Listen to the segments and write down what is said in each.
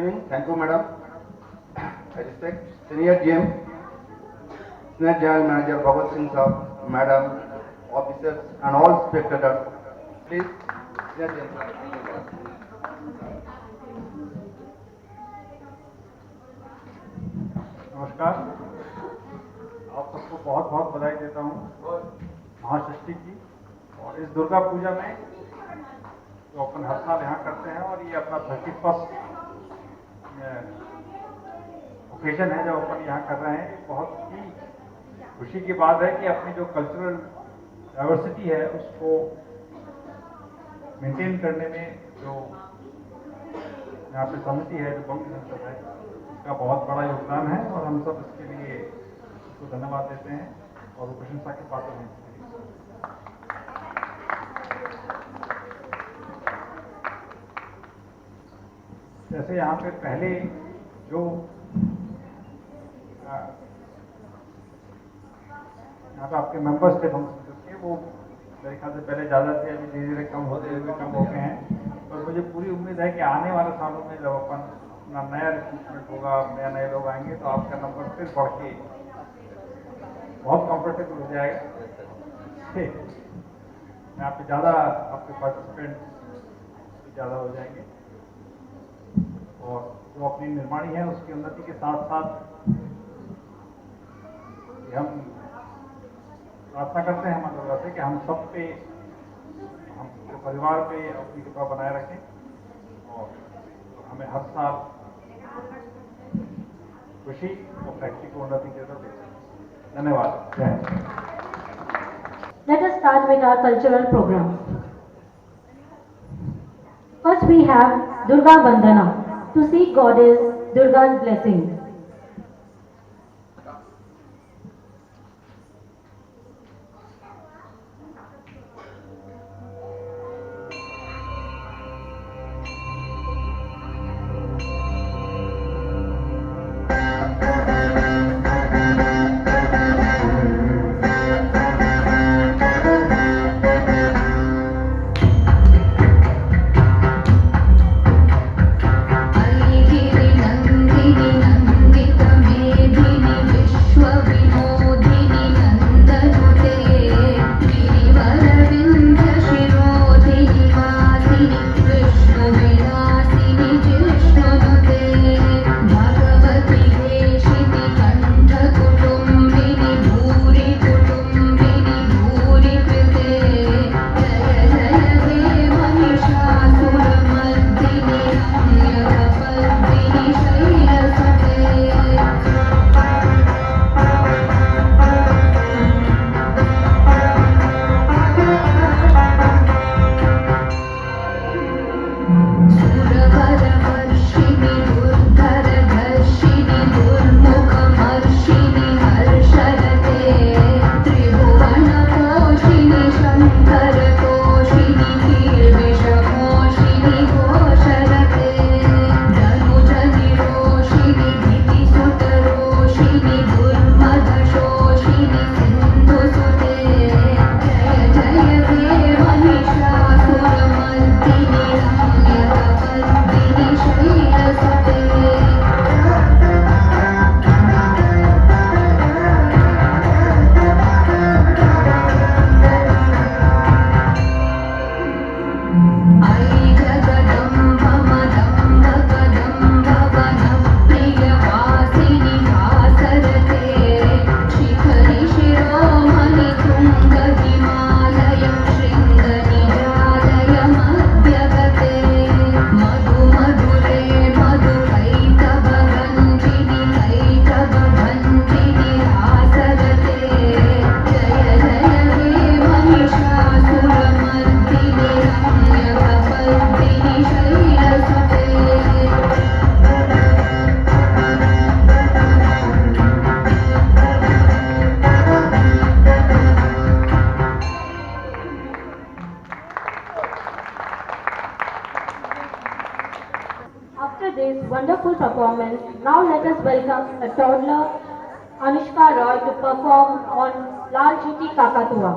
evening. Thank you, madam. I respect Senior GM, Senior General Manager Bhagat Singh Saab, madam, officers, and all spectators. Please, Senior GM. नमस्कार, आप सबको बहुत बहुत बधाई देता हूँ महाषष्ठी की। और इस दुर्गा पूजा में जो अपन हर साल यहाँ करते हैं और ये अपना 31st ओकेजन है जो अपन यहाँ कर रहे हैं, बहुत ही खुशी की बात है कि अपनी जो कल्चरल डाइवर्सिटी है उसको मेंटेन करने में जो यहाँ पे समिति है, जो बंग संसद है, इसका बहुत बड़ा योगदान है और हम सब इसके लिए उसको धन्यवाद देते हैं और वो प्रशंसा के पात्र हैं। जैसे यहाँ पे पहले जो यहाँ पे आपके मेंबर्स थे बंग संसद के, वो मेरे ख्याल से पहले ज़्यादा थे, अभी धीरे धीरे कम होते हुए कम हो गए हैं। और मुझे पूरी उम्मीद है कि आने वाले सालों में जब अपन अपना नया रिक्रूटमेंट होगा, नए लोग आएंगे तो आपका नंबर फिर बढ़ के बहुत कंफर्टेबल हो जाएगा। यहाँ पे ज़्यादा आपके पार्टिसिपेंट ज़्यादा हो जाएंगे और जो अपनी निर्माणी है उसकी उन्नति के साथ साथ हम प्रार्थना करते हैं हमारे लोगों से कि हम सब पे, हम परिवार पे अपनी कृपा बनाए रखें और हमें हर साल खुशी और फैक्ट्री को उन्नति की तरफ दें। धन्यवाद। जय Hind. Let us start with our cultural program. First we have Durga Vandana to seek Goddess Durga's blessing. After this wonderful performance, now let us welcome a toddler, Anushka Roy, to perform on Lal Chuti Kakatua.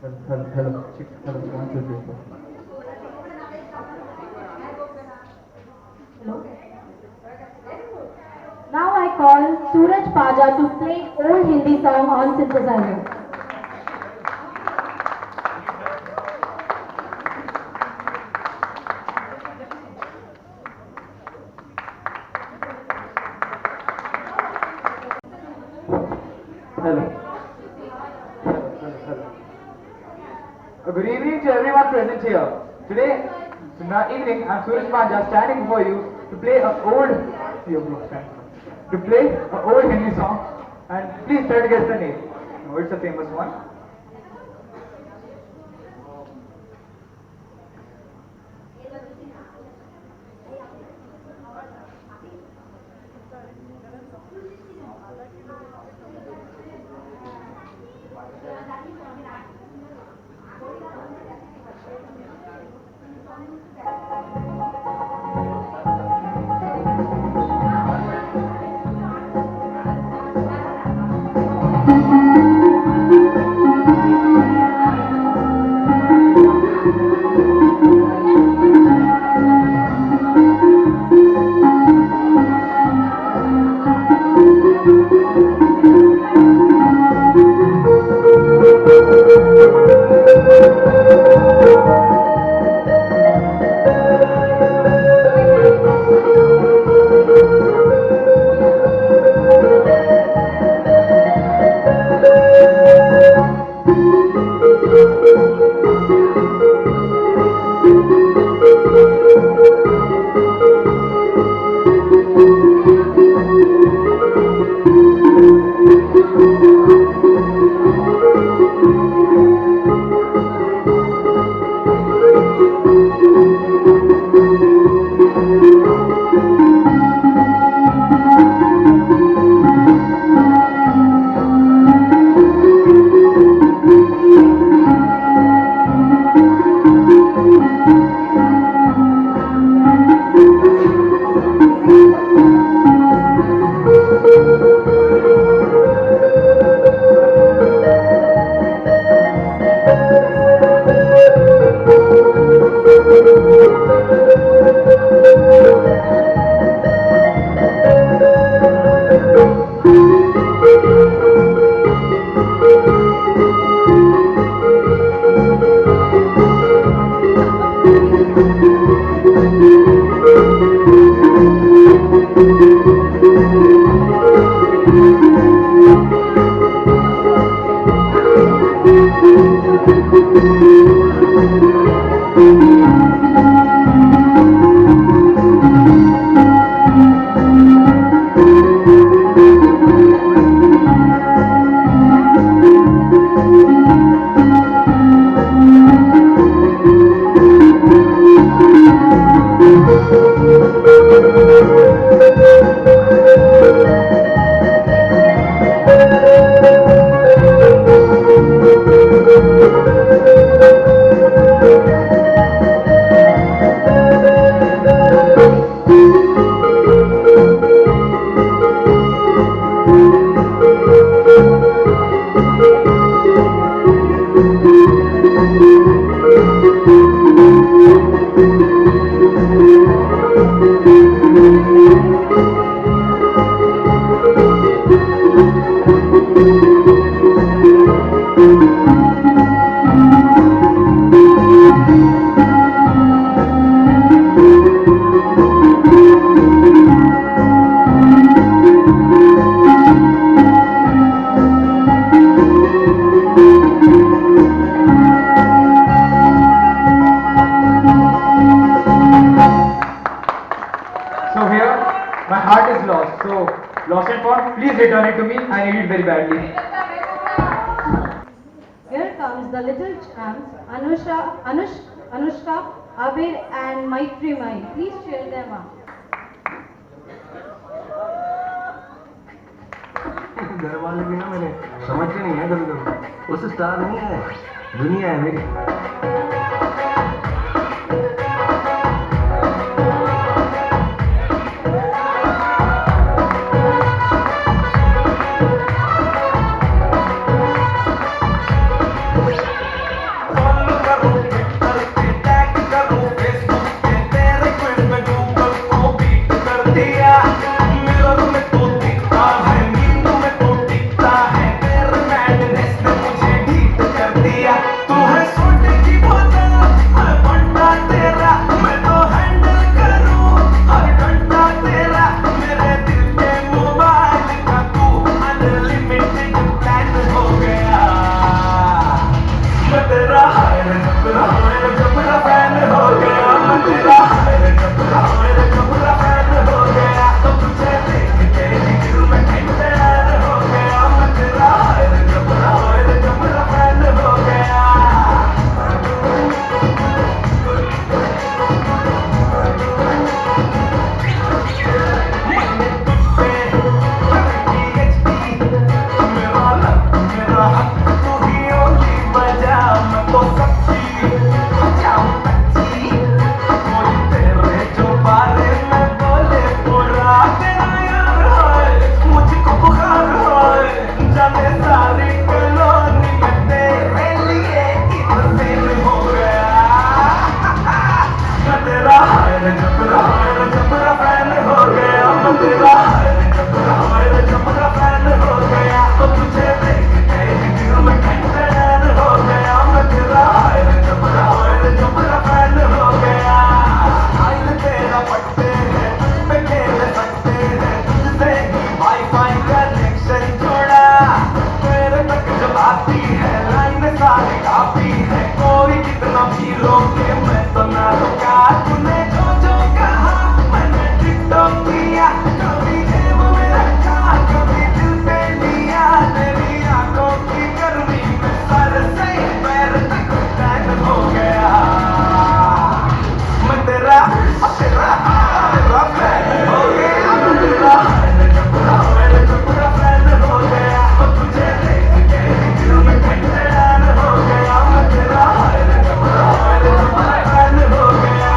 Hello. 1, 2, 3, 4. Hello. Now I call Suraj Paja to play old Hindi song on synthesizer. Hello. Good evening to everyone present here. Today, evening, I'm Suraj Panja standing before you to play an old Hindi song, and please try to guess the name. No, it's a famous one. Lost and found, please return it to me. I need it very badly. Here comes the little champs, Anushka, Abir and Maitri Mai. Please cheer them up. घर वाले भी ना मेरे समझते नहीं है कभी कभी उस स्टार नहीं है दुनिया है मेरी सारे काफी है, कोई कितना भी रोके मैं तो ना रुका। तूने जो जो कहा मैंने टिकटॉक किया, कभी जेब में रखा कभी दिल पे लिया। तेरी आंखों की गर्मी में सर से पैर तक टैन हो गया। मैं तेरा तेरा तेरा फैन हो गया। मैं तेरा मेरे टुकड़ा फैन हो गया। और तुझे देख के दिल में फैन हो गया। मैं तेरा मेरे टुकड़ा फैन हो गया।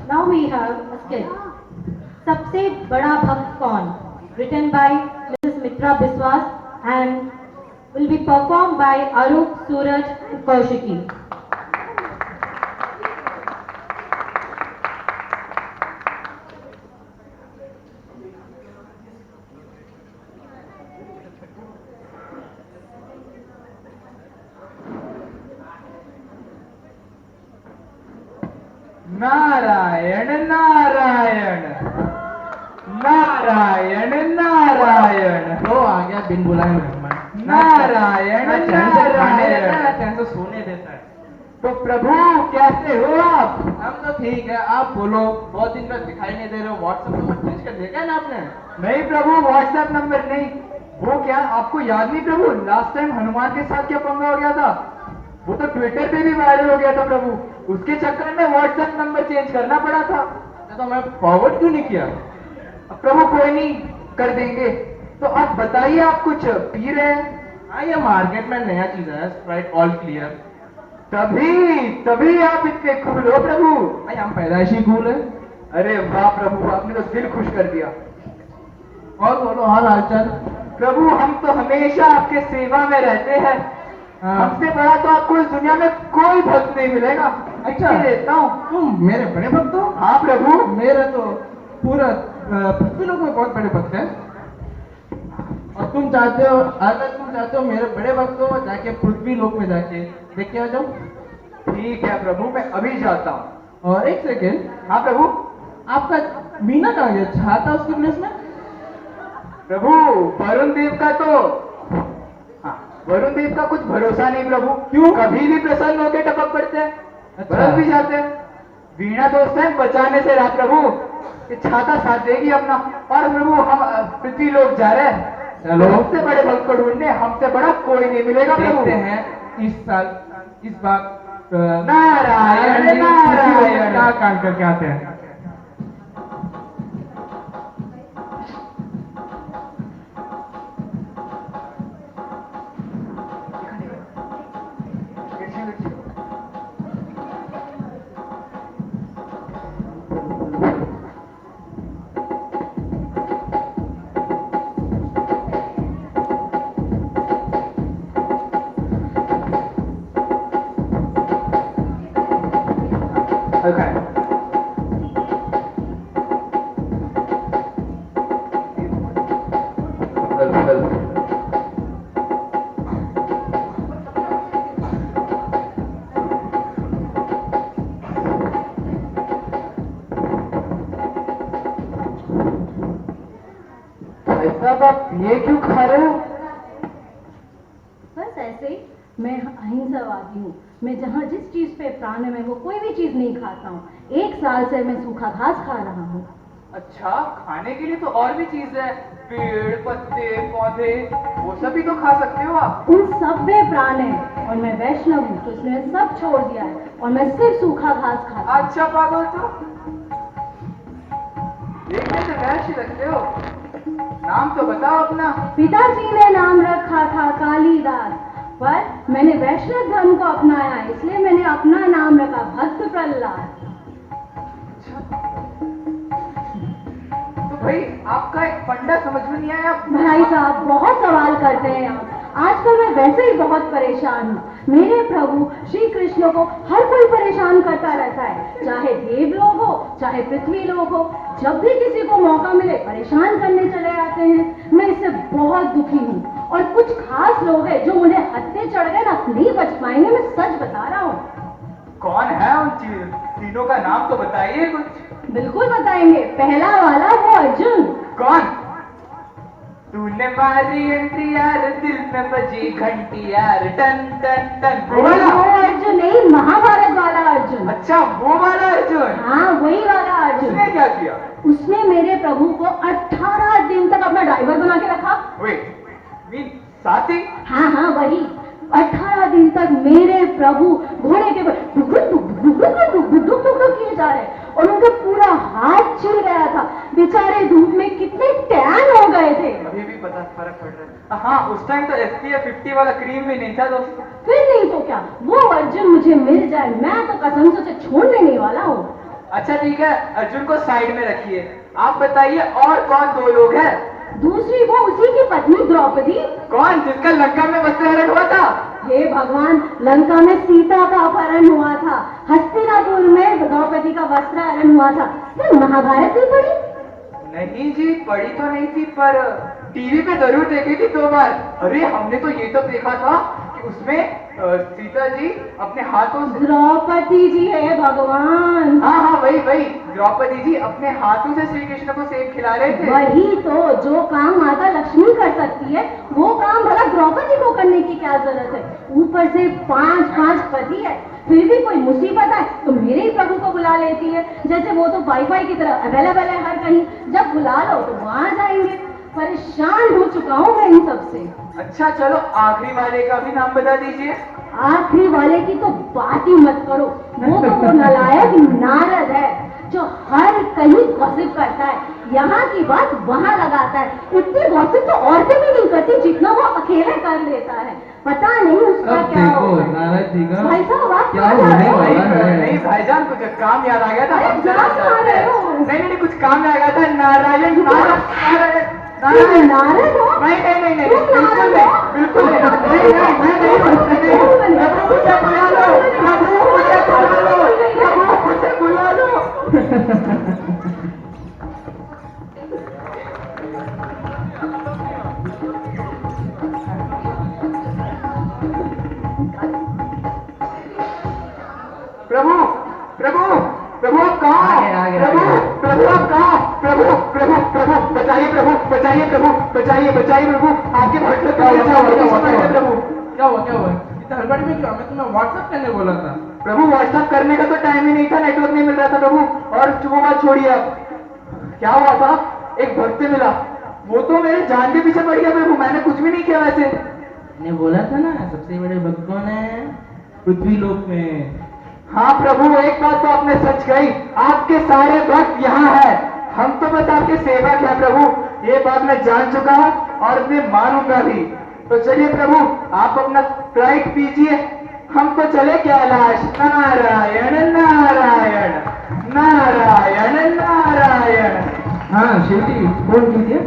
Now we have a skit. सबसे बड़ा भक्त कौन? Written by Mrs. Mitra Biswas and will be performed by Arup, Suraj and Kaushiki. Narayan Narayan Narayan Narayan. तो आ गया बिन बुलाए मेहमान। नारायण नारायण। चैन से सोने देता है। तो प्रभु कैसे हो आप? हम तो ठीक है, आप बोलो। बहुत दिन तक दिखाई नहीं दे रहे हो। व्हाट्सएप नंबर चेंज कर देखा है ना आपने? नहीं प्रभु, व्हाट्सएप नंबर नहीं। वो क्या आपको याद नहीं प्रभु, लास्ट टाइम हनुमान के साथ क्या पंगा हो गया था? वो तो ट्विटर पे भी वायरल हो गया था प्रभु। उसके चक्कर में व्हाट्सएप नंबर चेंज करना पड़ा था। तो मैं फॉरवर्ड क्यों नहीं किया? अब प्रभु कोई नहीं, कर देंगे। तो आप बताइए, आप कुछ पी रहे हैं? हाँ, ये मार्केट में नया चीज है, स्प्राइट ऑल क्लियर। तभी तभी आप इतने कूल हो प्रभु। भाई हम पैदाइशी कूल है। अरे वाह प्रभु, आपने तो दिल खुश कर दिया। और बोलो, हाल हालचाल? प्रभु हम तो हमेशा आपके सेवा में रहते हैं। हमसे बड़ा तो आपको इस दुनिया में कोई भक्त नहीं मिलेगा। अच्छा देता हूँ। तुम मेरे बड़े भक्त हो? हाँ प्रभु। मेरे तो पूरा पृथ्वी लोग में बहुत बड़े भक्त हैं। और तुम चाहते हो, अगर तुम चाहते हो मेरे बड़े भक्त हो, जाके पृथ्वी लोक में जाके देख के आ जाओ। ठीक है प्रभु, मैं अभी जाता हूँ। और एक सेकेंड, हाँ प्रभु। आपका मीना कहाँ गया? छाता उसके प्लेस में? प्रभु वरुण देव का तो, हाँ वरुण देव का कुछ भरोसा नहीं प्रभु। क्यों? कभी भी प्रसन्न होकर टपक पड़ते हैं, अच्छा। बरस भी जाते हैं। वीणा दोस्त है बचाने से रहा प्रभु, ये छाता साथ देगी अपना। और प्रभु हम पृथ्वी लोग जा रहे हैं। चलो। हमसे बड़े भक्त को ढूंढने, हमसे बड़ा कोई नहीं मिलेगा प्रभु। देखते हैं इस साल, इस बार नारायण नारायण। क्या काम करके आते हैं। साहब आप ये क्यों खा रहे हो? बस ऐसे ही। मैं अहिंसावादी हूँ। मैं जहाँ जिस चीज पे प्राण है मैं वो कोई भी चीज नहीं खाता हूँ। 1 साल से मैं सूखा घास खा रहा हूँ। अच्छा, खाने के लिए तो और भी चीज है, पेड़ पत्ते पौधे, वो सब भी तो खा सकते हो आप। उन सब में प्राण है और मैं वैष्णव हूँ तो इसलिए सब छोड़ दिया है और मैं सिर्फ सूखा घास खाता हूँ। अच्छा पागल, तो देखने से वैश्य लगते हो। नाम तो बताओ अपना। पिताजी ने नाम रखा था कालीदास, पर मैंने वैष्णव धर्म को अपनाया इसलिए मैंने अपना नाम रखा भक्त प्रहलाद। तो भाई आपका एक फंडा समझ में नहीं आया। भाई साहब बहुत सवाल करते हैं आप। आजकल मैं वैसे ही बहुत परेशान हूँ। मेरे प्रभु श्री कृष्ण को हर कोई परेशान करता रहता है, चाहे देवलोक हो चाहे पृथ्वी लोक हो। जब भी किसी को मौका मिले परेशान करने चले आते हैं। मैं इससे बहुत दुखी हूँ और कुछ खास लोग हैं जो मुझे हत्ते चढ़ गए ना, नहीं बच पाएंगे, मैं सच बता रहा हूँ। कौन है उन तीनों का नाम तो बताइए कुछ। बिल्कुल बताएंगे। पहला वाला वो अर्जुन। कौन? तूने मारी एंट्री यार, दिल में बजी घंटी यार, टन टन टन। वो अरे वाला? वो अर्जुन नहीं, महाभारत वाला अर्जुन। अच्छा, वो वाला अर्जुन। हाँ वही वाला अर्जुन। उसने क्या किया? उसने मेरे प्रभु को 18 दिन तक अपना ड्राइवर बना के रखा। मीन साथी? हाँ हाँ वही। 18 दिन तक मेरे प्रभु घोड़े के किए जा रहे और उनका पूरा हाथ छिल गया था। बेचारे धूप में कितने टैन हो गए थे। अभी भी पता फर्क पड़ रहा है। हाँ, उस टाइम तो SPF 50 वाला क्रीम भी नहीं था दोस्तों। फिर नहीं तो क्या, वो अर्जुन मुझे मिल जाए मैं तो कसम से उसे छोड़ने नहीं वाला हूँ। अच्छा ठीक है, अर्जुन को साइड में रखिए। आप बताइए और कौन दो लोग हैं? दूसरी वो उसी की पत्नी द्रौपदी। कौन? जिसका लंका में वस्त्रहरण हुआ था? हे भगवान, लंका में सीता का अपहरण हुआ था, हस्तिनापुर में द्रौपदी का वस्त्रहरण हुआ था। फिर महाभारत नहीं पढ़ी? नहीं जी, पढ़ी तो नहीं थी, पर टीवी पे जरूर देखी थी 2 बार। अरे हमने तो ये तो देखा था कि उसमें सीता जी अपने हाथों से, द्रौपदी जी है भगवान। हाँ वही द्रौपदी जी अपने हाथों से श्री कृष्ण को सेब खिला रहे थे। वही तो, जो काम माता लक्ष्मी कर सकती है वो काम भला द्रौपदी को करने की क्या जरूरत है। ऊपर से 5 पति है, फिर भी कोई मुसीबत है तो मेरे ही प्रभु को बुला लेती है, जैसे वो तो वाईफाई की तरह अवेलेबल है हर कहीं, जब बुला लो तो वहां जाएंगे। परेशान हो चुका हूँ मैं इन सब से। अच्छा चलो, आखिरी वाले का भी नाम बता दीजिए। आखिरी वाले की तो बात ही मत करो, वो नालायक नारद है जो हर कहीं गॉसिप करता है, यहाँ की बात वहाँ लगाता है। इतनी गॉसिप तो औरतें भी नहीं करती जितना वो अकेले कर लेता है। पता नहीं उसका अब क्या देखो होगा। नारद जी का भाई साहब आप क्या कहाँ जा होने रहे हो? वाला है। नहीं भाईजान, कुछ काम याद आ गया था। अरे हम कहाँ जा रहे हो? नहीं, कुछ काम याद आ गया था। नारायण तुम नारद हो? नहीं, तुम नारद हो? बिल्कुल नहीं। मैं नहीं, प्रभु मुझे बुला लो, प्रभु मुझे बुला लो, प्रभु मुझे बुला लो। प्रभु आप कहाँ? आगे। प्रभु आप कहाँ? प्रभु बचाइए प्रभु, आपके भक्त लोग प्रभु। क्या हुआ इतना हड़बड़ी में क्यों? मैं तुम्हें व्हाट्सएप करने बोला था। प्रभु व्हाट्सएप करने का तो टाइम ही नहीं था, नेटवर्क नहीं मिल रहा था प्रभु। और वो बात छोड़िए, अब क्या हुआ था, एक भक्त से मिला, वो तो मेरे जान के पीछे पड़ गया प्रभु। मैंने कुछ भी नहीं किया वैसे। मैंने बोला था ना, सबसे बड़े भक्त कौन है पृथ्वी लोक में। हाँ प्रभु, एक बात तो आपने सच कही, आपके सारे भक्त यहाँ है, हम तो बस आपके सेवक हैं प्रभु। ये बात मैं जान चुका हूँ और मैं मानूंगा भी। तो चलिए प्रभु, आप अपना फ्लाइट कीजिए, हम तो चले कैलाश। नारायण नारायण नारायण नारायण। हाँ शिव जी, फोन कीजिए।